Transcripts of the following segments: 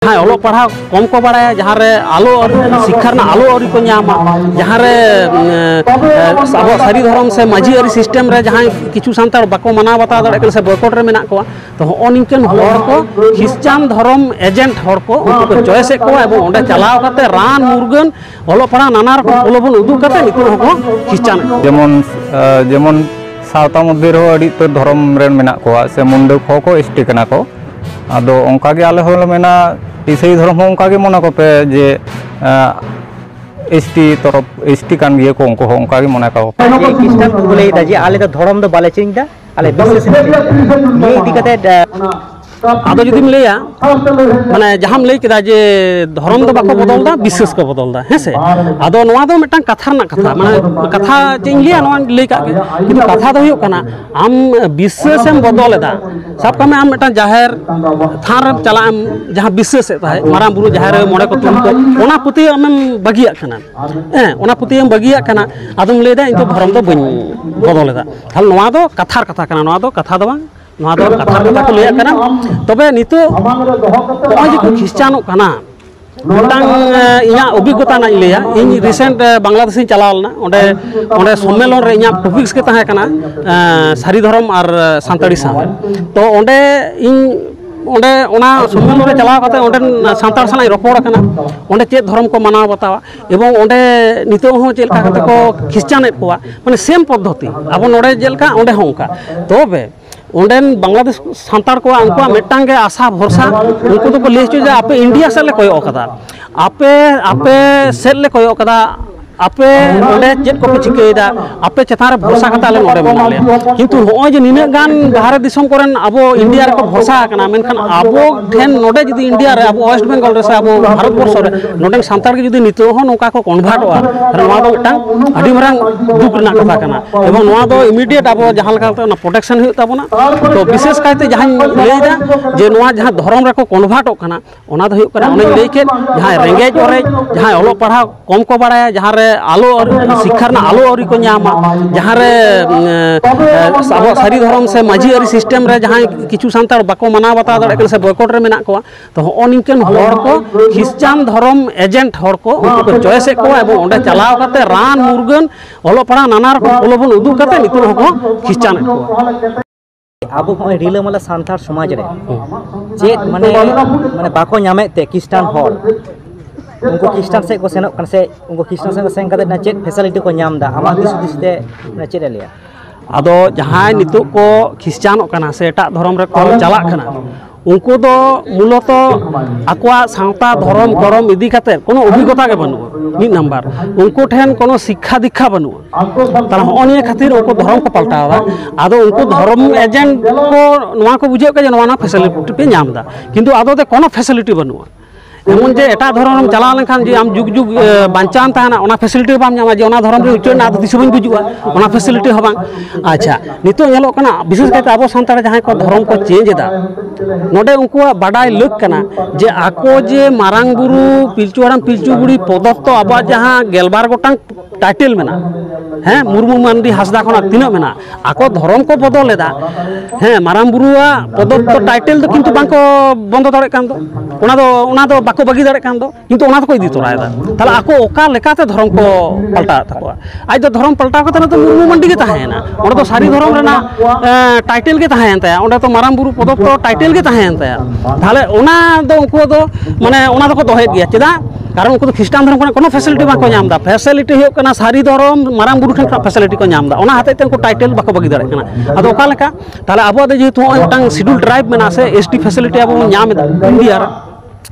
हाँ ओलो पढ़ा कम को बड़ा जहाँ रे आलो शिक्षा आलो आरी को नामा जहाँ रे अब सारी धर्म से माझी आरी सिस्टम रे जहाँ किछु सानतार बाको माना बता दड़े से बॉयकॉट रे मेना को तो हो निकन हर को ख्रिस्टान धर्म एजेंट हर को उनको चॉइस को एवं ओंडे चलाव करते रान मुर्गन ओलो पढ़ा नाना रकम प्रलोभन उदुग करते निकन हो ख्रिस्टान जेमन जेमन सावता मध्य रो अड़ी तो धर्म रेन मेना को से मुंडे को एसटी कना को आदो ओंका गे आले होल मेना ईसाई धर्म ओंका गे मना को पे जे एसटी तरफ एसटी कान गे को उनको ओंका गे मना को ख्रिस्टान को बोले दा जे आले तो धर्म दो बाले चिंग दा आले विशेष ये दिकते आदो जुदी मिलेया माने जहां लई केदा जे धर्म दो बाको बदलदा विशेष को बदलदा है से आदो नवा दो मिटन कथा ना कथा माने कथा चिंग लिया नवा लई का किंतु कथा दो हुयो कना आम विशेष एम बदलदा सब कमे आम मिटन जाहेर थार चला जहां विशेष है माराम बुरु जाहेर मोड़े को तुम को ओना पुती आम बगिया कना ओना पुती एम बगिया कना आदम लेदा इन तो धर्म दो बन बदलदा थाल नवा दो कथा कना नवा दो कथा दो कथा कथा को लिया कना तबे नितो आज को ख्रिस्टानो कना मिटांग इया अभिज्ञता ना लिया इन रिसेंट बांग्लादेश चलावलना ओंडे ओंडे सम्मेलन रे इया टॉपिक्स के ताहे कना सारी धर्म और सांताड़ी सा तो ओंडे इन ओंडे ओना सम्मेलन रे चलाव कते ओंडे सांताड़ साना रपड़ कना ओंडे चेत धर्म को मानाव बतावा एवं ओंडे नितो हो चेलका कते को ख्रिस्टान कोवा माने सेम पद्धति अब नोडे जेलका ओंडे होंका तबे ओंडेन बांग्लादेश सांताड़ को उनको मिटांगे आशा भरोसा उनको तो लई जे आपे इंडिया से ले कोयो कदा आपे आपे से ले कोयो कदा आपे नोडे चेत को चिकेदा आपे चेतान रे भरोसा कता ले नोडे मेना ले किंतु होय जे निने गान भारत दिसम कोरेन अबो इंडिया रे को भरोसा कना मेनखान अबो ठेन नोडे जदी इंडिया रे अबो वेस्ट बेंगल रे से अबो भारत वर्ष रे नोडे सांताड़ के जदी नितो हो नोका को कन्वर्टवा नोवा दो मिटांग अडी मारांग दुख रना कथा कना एवं नोवा दो इमीडिएट अबो जहां लगा ना प्रोटेक्शन हुई ताबोना तो विशेष कायते जहां लेदा जे नोवा जहां धर्म रे को कन्वर्टो कना ओना दो हुई कना ओने लेई के जहां रेंगेज ओरे जहां ओलो पढ़ा कम को बाड़ाया जहां रे आलो शिक्षा आलो आरी को नामा जहाँ रे अब सारी धर्म से माझी आरी सिस्टम रे जहाँ किछु सानतार बाको माना बता दड़े से बॉयकॉट रे मेना को तो हो निकन हर को ख्रिस्टान धर्म एजेंट हर को उनको चॉइस को एवं ओंडे चलाव करते रान मुर्गन ओलो पढ़ा नाना रकम प्रलोभन उदुग करते नितो हो ख्रिस्टान को अब रिलामाला सानतार समाज रे चेत माने माने बाको नामे ते ख्रिस्टान हर उनको ख्रिस्टान से को सेनक कन से उनको ख्रिस्टान से को सेन कते ना चेक फैसिलिटी को नाम दा आमा दिस ते ना चेक लिया आदो जहां नितो को ख्रिस्टान कना से एटा धर्म रे को चला कना उनको दो मूलत आकुआ सावता धर्म करम इदी कते कोनो अभिज्ञता के बनु मिड नंबर उनको ठेन कोनो शिक्षा दीक्षा बनु तार होनिए खातिर उनको धर्म को पलटावा आदो उनको धर्म एजेंट को नवा को बुझे के नवा ना फैसिलिटी पे नाम दा किंतु आदो ते कोनो फैसिलिटी बनु एमन जे एटा धर्म चला लेखान जे आम जुग जुग बांचान ताना ओना फैसिलिटी बाम नामा जे ओना धर्म रे उच्चन ना दिस बन गुजुआ ओना फैसिलिटी हो बांग अच्छा नितो नेलो कना विशेष करते आबो संतार जहां को धर्म को चेंज दा नोडे उनको बाडाय लग कना जे आको जे मारांग बुरु पिलचु हराम पिलचु बुड़ी पदत्त आबा जहां गेलबार गोटांग टाइटल मेना हैं मुर्मू मांडी हासदा खना तिना मेना आको धर्म को बदल लेदा हैं मारांग बुरुआ पदत्त टाइटल दो किंतु बांको बंद दड़े कान दो ओना दो को बगी दाड़े कान दो किंतु ओना को इदी तोरायदा ताला आको ओका लेकाते धर्म को पलटा तको आज तो धर्म पलटा को तो मुर्मू मंडी के ताहेना ओंडे तो सारी धर्म रेना टाइटल के ताहेन ताया ओंडे तो माराम बुरु पदक तो टाइटल के ताहेन ताया ताले ओना दो उनको दो माने ओना दो को दोहे गया चेदा कारण उनको तो ख्रिस्टान धर्म कोनो फैसिलिटी बाको नाम दा फैसिलिटी हो कना सारी धर्म माराम बुरु ठन फैसिलिटी को नाम दा ओना हाते ते उनको टाइटल बाको बगी दाड़े कना आदो ओका लेका ताले आबो दे जेतु ओटांग शिड्यूल ट्राइब मेना से एसटी फैसिलिटी आबो नाम दा इंडिया रे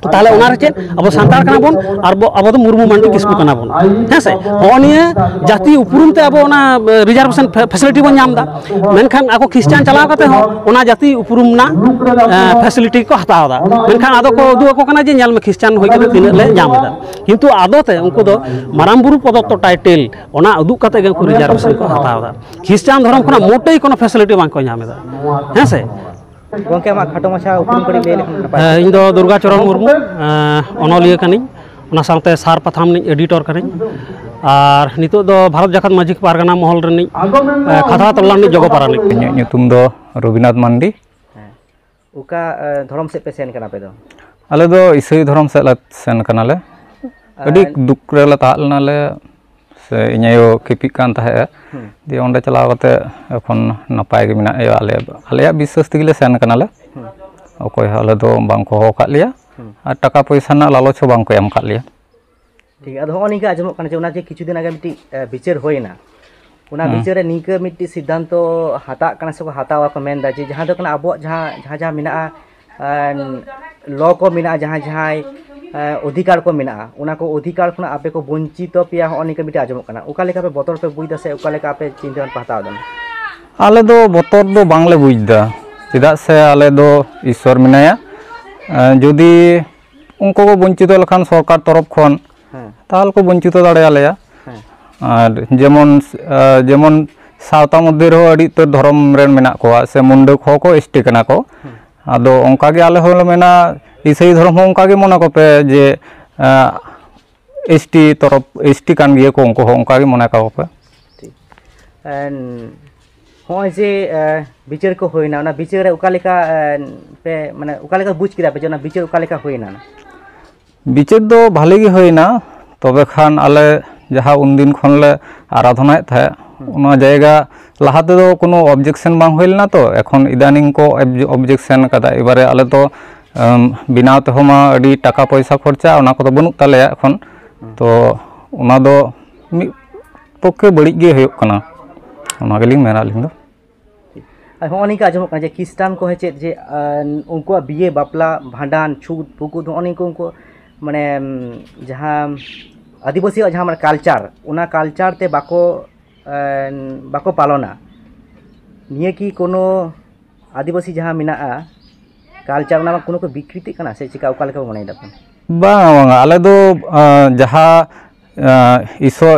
ताले ओनार चेन अब सांतार कना बोन और अब तो मुर्मू मांडी किस्कु कना बोन है से होनिए जाति उपरुम ते अब ओना रिजर्वेशन फैसिलिटी बोन नाम दा मेनखान आको ख्रिस्टान चलाव कते हो ओना जाति उपरुम ना फैसिलिटी को हताव दा मेनखान आदो को दु को कना जे नेल में ख्रिस्टान होय कते तिन ले नाम दा किंतु आदो ते उनको दो माराम बुरु पदत्त टाइटल ओना उदु कते गे को रिजर्वेशन को हताव दा ख्रिस्टान धर्म खना मोटेई कोनो फैसिलिटी बां को नाम दा है से गोंके मा खाटो माछा उपरुम कड़ी ले लेखन इन दो दुर्गा चरण मुर्मू अनलिया कनी ओना साथे सार पथाम नि एडिटर कनी और नितो दो भारत जाकत माजिक पारगना महल रनी खतरा तल्ला नि जगो पारानी न्युतुम दो रविनाथ मांडी उका धर्म से पे सेन कना पे दो ᱟᱞᱮ ᱫᱚ ᱤᱥᱟᱹᱭ ᱫᱷᱚᱨᱚᱢ ᱥᱮᱫ ᱞᱮ ᱥᱮᱱ ᱠᱟᱱᱟᱞᱮ ᱟᱹᱰᱤ ᱫᱩᱠ ᱨᱮᱞᱮ ᱛᱟᱦᱮᱸ ᱞᱮᱱᱟᱞᱮ ᱥᱮ ᱤᱧ ᱟᱭᱳ ᱠᱷᱤᱯᱤᱜ ᱠᱟᱱ ᱛᱟᱦᱮᱸᱜᱼᱟ ᱫᱤᱭᱮ ᱚᱸᱰᱮ ᱪᱟᱞᱟᱣ ᱠᱟᱛᱮ ᱮᱠᱷᱚᱱ ᱱᱟᱯᱟᱭ ᱜᱮ ᱢᱮᱱᱟᱜ ᱮᱭᱟ ᱟᱞᱮᱭᱟᱜ ᱵᱤᱥᱥᱟᱹᱥ ᱛᱮᱜᱮ ᱥᱮᱱ ᱠᱟᱱᱟᱞᱮ ᱚᱠᱚᱭ ᱦᱚᱸ ᱟᱞᱮ ᱫᱚ ᱵᱟᱝᱠᱚ ᱦᱚᱦᱚ ᱟᱠᱟᱫ ᱞᱮᱭᱟ ᱟᱨ ᱴᱟᱠᱟ ᱯᱚᱭᱥᱟ ᱨᱮᱱᱟᱜ ᱞᱟᱞᱚᱪ ᱦᱚᱸ ᱵᱟᱝᱠᱚ ᱮᱢ ᱟᱠᱟᱫ ᱞᱮᱭᱟ ᱴᱷᱤक ᱟᱫᱚ ᱦᱚᱸᱜᱼᱚ ᱱᱤᱝᱠᱟ ᱟᱸᱡᱚᱢᱚᱜ ᱠᱟᱱᱟ ᱡᱮ ᱚᱱᱟ ᱡᱮ ᱠᱤᱪᱷᱩ ᱫᱤᱱ ᱟᱜᱮ ᱢᱤᱫᱴᱤᱡ ᱵᱤᱪᱟᱹᱨ ᱦᱩᱭᱱᱟ ᱚᱱᱟ ᱵᱤᱪᱟᱹᱨ ᱨᱮ ᱱᱤᱝᱠᱟᱹ ᱢᱤᱫᱴᱤᱡ ᱥᱤᱫᱽᱫᱷᱟᱱᱛᱚ ᱦᱟᱛᱟᱜ ᱠᱟᱱᱟ ᱥᱮᱠᱚ ᱦᱟᱛᱟᱣᱟ ᱠᱚ ᱢᱮᱱᱫᱟ ᱡᱮ ᱡᱟᱦᱟᱸ ᱫᱚ ᱠᱟᱱᱟ ᱟᱵᱚᱣᱟᱜ ᱡᱟᱦᱟᱸ ᱢᱮᱱᱟᱜᱼᱟ ᱞᱚ ko ᱢᱮᱱᱟᱜᱼᱟ ᱡᱟᱦᱟᱸ অধিকার ko ᱢᱮᱱᱟᱜᱼᱟ ᱚᱱᱟ ᱠᱚ অধিকার ᱠᱷᱚᱱᱟᱜ ᱟᱯᱮ ᱠᱚ ᱵᱚᱧᱪᱤᱛᱚ ᱯᱮᱭᱟ ᱦᱚᱸᱜᱼᱚ ᱱᱤᱝᱠᱟᱹ ᱢᱤᱫᱴᱤᱡ ᱟᱸᱡᱚᱢᱚᱜ ᱠᱟᱱᱟ ᱚᱠᱟ ᱞᱮᱠᱟ ᱯᱮ ᱵᱚᱛᱚᱨ ᱯᱮ ᱵᱩᱡᱽ ᱫᱟ ᱥᱮ ᱚᱠᱟ ᱞᱮᱠᱟ ᱟᱯᱮ ᱪᱤᱱᱛᱟᱹ ᱯᱮ ᱦᱟᱛᱟᱣ ᱫᱟ ᱟᱞᱮ ᱫᱚ ᱵᱚᱛᱚᱨ ᱫᱚ ᱵᱟᱝᱞᱮ ᱵᱩᱡᱽ ᱫᱟ ᱪᱮᱫᱟᱜ ᱥᱮ ᱟᱞᱮ ᱫᱚ ᱤᱥᱥᱚᱨ ᱢᱮᱱᱟᱭᱟ ᱡᱩᱫᱤ ᱩᱱᱠᱩ ᱠᱚ ᱵᱚᱧᱪᱤᱛᱚ ᱞᱮᱠᱷᱟᱱ ᱥᱚᱨᱠᱟর ᱛᱚᱨᱚᱯ ᱠᱷᱚᱱ তাহলে ᱠᱚ ᱵᱚᱧᱪᱤᱛᱚ ᱫᱟᱲᱮᱭᱟᱞᱮᱭᱟ ᱟᱨ যেমন সাঁওতা মধ্যে ᱨᱮᱦᱚᱸ ᱟᱹᱰᱤ ᱩᱛᱟᱹᱨ ᱫᱷᱚᱨᱚᱢ ᱨᱮᱱ ᱢᱮᱱᱟᱜ ᱠᱚᱣᱟ ᱥᱮ ᱢᱩᱱᱰᱟᱹ ᱠᱚᱦᱚᱸ ᱠᱚ ᱮᱥᱴᱤ ᱠᱟᱱᱟ ᱠᱚ ᱟᱫᱚ ᱚᱱᱠᱟᱜᱮ ᱟᱞᱮ ᱦᱚᱸᱞᱮ ᱢᱮᱱᱟ ᱤᱥᱟᱹᱭ ᱫᱷᱚᱨᱚᱢ ᱦᱚᱸ ᱚᱱᱠᱟᱜᱮ ᱢᱚᱱᱮ ᱠᱚᱯᱮ ᱡᱮ এসটি তরফ এসটি কান গিয়ে ᱠᱚ ᱩᱱᱠᱩ ᱦᱚᱸ ᱚᱱᱠᱟᱜᱮ ᱢᱚᱱᱮ ᱠᱟᱠᱚ ᱦᱚᱸᱜᱼᱚᱭ ᱡᱮ ᱵᱤᱪᱟᱹᱨ ᱠᱚ ᱦᱩᱭᱱᱟ ᱚᱱᱟ ᱵᱤᱪᱟᱹᱨ ᱨᱮ ᱚᱠᱟ ᱞᱮᱠᱟ ᱯᱮ ᱢᱟᱱᱮ ᱚᱠᱟ ᱞᱮᱠᱟ ᱵᱩᱡᱽ ᱠᱮᱫᱟ ᱯᱮ ᱡᱮ ᱚᱱᱟ ᱵᱤᱪᱟᱹᱨ ᱚᱠᱟ ᱞᱮᱠᱟ ᱦᱩᱭᱱᱟ ᱵᱤᱪᱟᱹᱨ ᱫᱚ ᱵᱷᱟᱞᱮ ᱜᱮ ᱦᱩᱭᱱᱟ ᱛᱚᱵᱮ ᱠᱷᱟᱱ ᱟᱞᱮ ᱡᱟᱦᱟᱸ ᱩᱱᱫᱤᱱ ᱠᱷᱚᱱ ᱞᱮ ᱟᱨᱟধনাᱭᱮᱫ ᱛᱟᱦᱮᱸ ᱚᱱᱟ ᱡᱟᱭᱜᱟ ᱞᱟᱦᱟ ᱛᱮᱫᱚ কোনো অবজেকশন ᱵᱟᱝ ᱦᱩᱭ ᱞᱮᱱᱟ ᱛᱚ এখন ইদানিং ᱠᱚ অবজেকশন ᱠᱟᱫᱟ এবারে আলে তো বিনাও তেহᱚᱸ ᱢᱟ ᱟᱹᱰᱤ ᱴᱟᱠᱟ ᱯᱚᱭᱥᱟ ᱠᱷᱚᱨᱪᱟ ᱚᱱᱟ ᱠᱚᱫᱚ ᱵᱟᱹᱱᱩᱜ ᱛᱟᱞᱮᱭᱟ এখন তো ᱚᱱᱟ ᱫᱚ ᱢᱤᱫ ᱯᱚᱠᱠᱷᱮ ᱵᱟᱹᱲᱤᱡ ᱜᱮ ᱦᱩᱭᱩᱜ ᱠᱟᱱᱟ ᱚᱱᱟ ᱜᱮᱞᱤᱧ ᱢᱮᱱᱟ ᱟᱹᱞᱤᱧ ᱫᱚ ᱦᱚᱸᱜᱼᱚ ᱱᱤᱝᱠᱟ ᱟᱸᱡᱚᱢᱚᱜ ᱠᱟᱱᱟ ᱡᱮ ᱠᱷᱨᱤᱥᱴᱟᱱ ᱠᱚ ᱪᱮᱫ ᱡᱮ ᱩᱱᱠᱩᱣᱟᱜ ᱵᱤᱭᱮ ᱵᱟᱯᱞᱟ ᱵᱷᱟᱸᱰᱟᱱ ᱪᱷᱩᱛ ᱯᱩᱠᱩᱛ ᱦᱚᱸᱜᱼᱚ ᱱᱤᱝᱠᱟ ᱩᱱᱠᱩ ᱢᱟᱱᱮ ᱡᱟᱦᱟᱸ ᱟᱹᱫᱤᱵᱟᱹᱥᱤᱭᱟᱜ ᱡᱟᱦᱟᱸ ᱢᱟᱱᱮ ᱠᱟᱞᱪᱟᱨ ᱚᱱᱟ ᱠᱟᱞᱪᱟর তে ᱵᱟᱠᱚ ᱯᱟᱞᱚᱱᱟ নিয়ে কি কোনো আদিবাসী যাহা মেনাᱜᱼᱟ কালচার ᱚᱱᱟ কোনো কো বিকৃতি কানা সে চিকা ওকা লেখা মনে দাপন ᱵᱟᱝ ᱟᱞᱮ ᱫᱚ ᱡᱟᱦᱟᱸ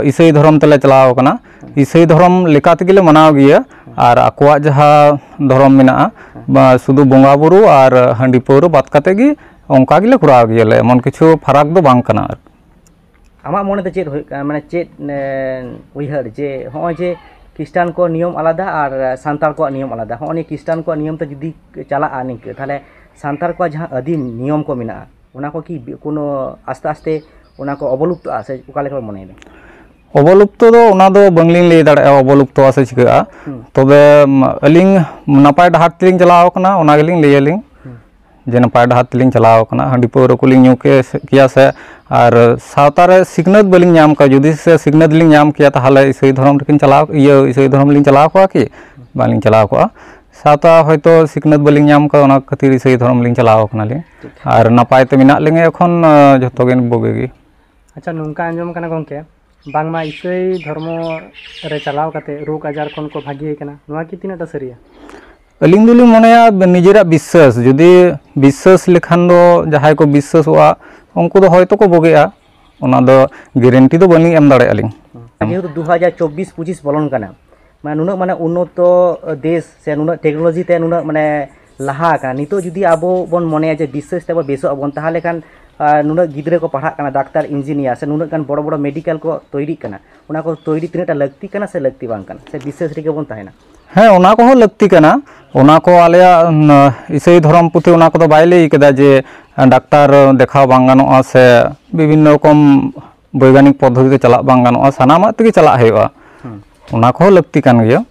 ᱤᱥᱟᱹᱭ ᱫᱷᱚᱨᱚᱢ ᱛᱮᱞᱮ ᱪᱟᱞᱟᱣ ᱠᱟᱱᱟ ᱤᱥᱟᱹᱭ ᱫᱷᱚᱨᱚᱢ ᱞᱮᱠᱟ ᱛᱮᱜᱮᱞᱮ ᱢᱟᱱᱟᱣ ᱜᱮᱭᱟ ᱟᱨ ᱟᱠᱚᱣᱟᱜ ᱡᱟᱦᱟᱸ ᱫᱷᱚᱨᱚᱢ ᱢᱮᱱᱟᱜᱼᱟ ᱥᱩᱫᱷᱩ ᱵᱚᱸᱜᱟ ᱵᱩᱨᱩ ᱟᱨ ᱦᱟᱺᱰᱤ ᱯᱟᱹᱣᱨᱟᱹ ᱵᱟᱫ ᱠᱟᱛᱮ ᱜᱮ ᱚᱱᱠᱟ ᱜᱮᱞᱮ ᱠᱚᱨᱟᱣ ᱜᱮᱭᱟᱞᱮ ᱮᱢᱚᱱ ᱠᱤᱪᱷᱩ ᱯᱷᱟᱨᱟᱠ ᱫᱚ ᱵᱟᱝ ᱠᱟᱱᱟ ᱟᱢᱟᱜ ᱢᱚᱱᱮᱛᱮ ᱪᱮᱫ ᱦᱩᱭᱩᱜ ᱠᱟᱱᱟ ᱢᱟᱱᱮ ᱪᱮᱫ ᱩᱭᱦᱟᱹᱨ ᱡᱮ ᱦᱚᱸᱜᱼᱚᱭ ᱡᱮ খ্রিস্টান কো নিয়ম আলাদা আর সান্তাল কো নিয়ম আলাদা হᱚᱸᱜᱼᱚᱭ খ্রিস্টান কো নিয়ম তে যদি চালাᱜᱼᱟ নিংকে তাহলে সান্তাল কো যাহা আদিম নিয়ম কো মেনাᱜᱼᱟ ওনা কো কি কোনো আস্তে আস্তে ওনা কো অবলুপ্তᱼᱟ ᱥᱮ ᱚᱠᱟ ᱞᱮᱠᱟ ᱢᱚᱱᱮᱭᱮᱫᱟ অবলুপ্ত ᱫᱚ ᱚᱱᱟ ᱫᱚ ᱵᱟᱝᱞᱤᱧ ᱞᱟᱹᱭ ᱫᱟᱲᱮᱭᱟᱜᱼᱟ ᱚᱵᱚᱞᱩপ্তᱼᱟ ᱥᱮ ᱪᱤᱠᱟᱹᱜᱼᱟ ᱛᱚᱵᱮ ᱟᱹᱞᱤᱧ ᱱᱟᱯᱟᱭ ᱰᱟᱦᱟᱨ ᱛᱮᱞᱤᱧ ᱪᱟᱞᱟᱣ ᱠᱟᱱᱟ ᱚᱱᱟ ᱜᱮᱞᱤᱧ ᱞᱟᱹᱭᱟᱞᱤᱧ ᱡᱮ ᱱᱟᱯᱟᱭ ᱰᱟᱦᱟᱨ ᱛᱮᱞᱤᱧ ᱪᱟᱞᱟᱣ ᱠᱟᱱᱟ ᱦᱟᱺᱰᱤ ᱯᱟᱹᱣᱨᱟᱹ ᱠᱚᱞᱤᱧ ᱧᱩ ᱠᱮᱭᱟ ᱥᱮ ᱟᱨ ᱥᱟᱶᱛᱟ ᱨᱮ ᱥᱤᱠᱷᱱᱟᱹᱛ ᱵᱟᱹᱞᱤᱧ ᱧᱟᱢ ᱠᱮᱭᱟ ᱡᱩᱫᱤ ᱥᱮ ᱥᱤᱠᱷᱱᱟᱹᱛ ᱞᱤᱧ ᱧᱟᱢ ᱠᱮᱭᱟ ᱛᱟᱦᱚᱞᱮ ᱤᱥᱟᱹᱭ ᱫᱷᱚᱨᱚᱢ ᱨᱮᱠᱤᱱ ᱪᱟᱞᱟᱣ ᱤᱥᱟᱹᱭ ᱫᱷᱚᱨᱚᱢ ᱞᱤᱧ ᱪᱟᱞᱟᱣ ᱠᱚᱜᱼᱟ ᱠᱤ ᱵᱟᱹᱞᱤᱧ ᱪᱟᱞᱟᱣ ᱠᱚᱜᱼᱟ ᱥᱟᱶᱛᱟ ᱦᱚᱭᱛᱳ ᱥᱤᱠᱷᱱᱟᱹᱛ ᱵᱟᱹᱞᱤᱧ ᱧᱟᱢ ᱠᱟᱜ ᱚᱱᱟ ᱠᱷᱟᱹᱛᱤᱨ ᱤᱥᱟᱹᱭ ᱫᱷᱚᱨᱚᱢ ᱞᱤᱧ ᱪᱟᱞᱟᱣ ᱠᱟᱱᱟᱞᱤᱧ ᱟᱨ ᱱᱟᱯᱟᱭ ᱛᱮ ᱢᱮᱱᱟᱜ ᱞᱤᱧᱟ ᱮᱠᱷᱚᱱ ᱡᱚᱛᱚ ᱜᱮ ᱵᱩᱜᱤ ᱜᱮ ᱟᱪᱪᱷᱟ ᱱᱚᱝᱠᱟ ᱟᱸᱡᱚᱢ ᱠᱟᱱᱟ ᱜᱚᱝᱠᱮ ᱵᱟᱝᱢᱟ ᱤᱥᱟᱹᱭ ᱫᱷᱚᱨᱢᱚ ᱨᱮ ᱪᱟᱞᱟᱣ ᱠᱟᱛᱮ ᱨᱳᱜᱽ ᱟᱡᱟᱨ ᱠᱷᱚᱱ ᱠᱚ ᱵᱷᱟᱹᱜᱤ ᱠᱟᱱᱟ ᱱᱚᱣᱟ ᱠᱤ ᱛᱤᱱᱟᱹᱜ ᱴᱟ ᱥᱟᱹᱨᱤᱭᱟ ᱟᱹᱞᱤᱧ ᱫᱚᱞᱤᱧ ᱢᱚᱱᱮᱭᱟ ᱱᱤᱡᱮᱨᱟᱜ ᱵᱤᱥᱥᱟᱹᱥ ᱡᱩᱫᱤ ᱵᱤᱥᱥᱟᱹᱥ ᱞᱮᱠᱷᱟᱱ ᱫᱚ ᱡᱟᱦᱟᱸᱭ ᱠᱚ ᱵᱤᱥᱥᱟᱹᱥᱚᱜᱼᱟ ᱩᱱᱠᱩ ᱫᱚ ᱦᱚᱭᱛᱳ ᱠᱚ ᱵᱩᱜᱤᱜᱼᱟ ᱚᱱᱟ ᱫᱚ গ্যারান্টি ᱫᱚ ᱵᱟᱹᱞᱤᱧ ᱮᱢ ᱫᱟᱲᱮᱭᱟᱜᱼᱟ ᱞᱤᱧ যেহেতু 2024-25 বলন কানা মানে নুনাক মানে উন্নত দেশ সে নুনাক টেকনোলজি তে নুনাক মানে লাহা কানা নিতো যদি আবো বন মনে যে বিশ্বাস তে বেসো আবন তাহলে কান নুনাক গিদ্রে কো পড়া কানা ডাক্তার ইঞ্জিনিয়ার সে নুনাক কান বড় বড় মেডিকেল কো তৈরি কানা ওনা কো তৈরি তিনটা লাগতি কানা সে লাগতি বাং কানা সে বিশ্বাস রেখে বন তাহেনা হ্যাঁ ওনা কোহো লাগতি কানা ওনা কো আলেয়া ইসাই ধর্ম পুঁথি ওনা কো বাই ᱞᱟᱹᱭ ᱠᱮᱫᱟ ᱡᱮ ডাক্তার দেখাও বাং গানোᱜᱼᱟ ᱥᱮ বিভিন্ন রকম বৈজ্ঞানিক পদ্ধতিতে চালাক বাং গানোᱜᱼᱟ ᱥᱟᱱᱟᱢᱟᱜ ᱛᱮᱜᱮ ᱪᱟᱞᱟᱜ ᱦᱩᱭᱩᱜᱼᱟ ᱚᱱᱟ ᱠᱚᱦᱚᱸ ᱞᱟᱹᱠᱛᱤ ᱠᱟᱱ ᱜᱮᱭᱟ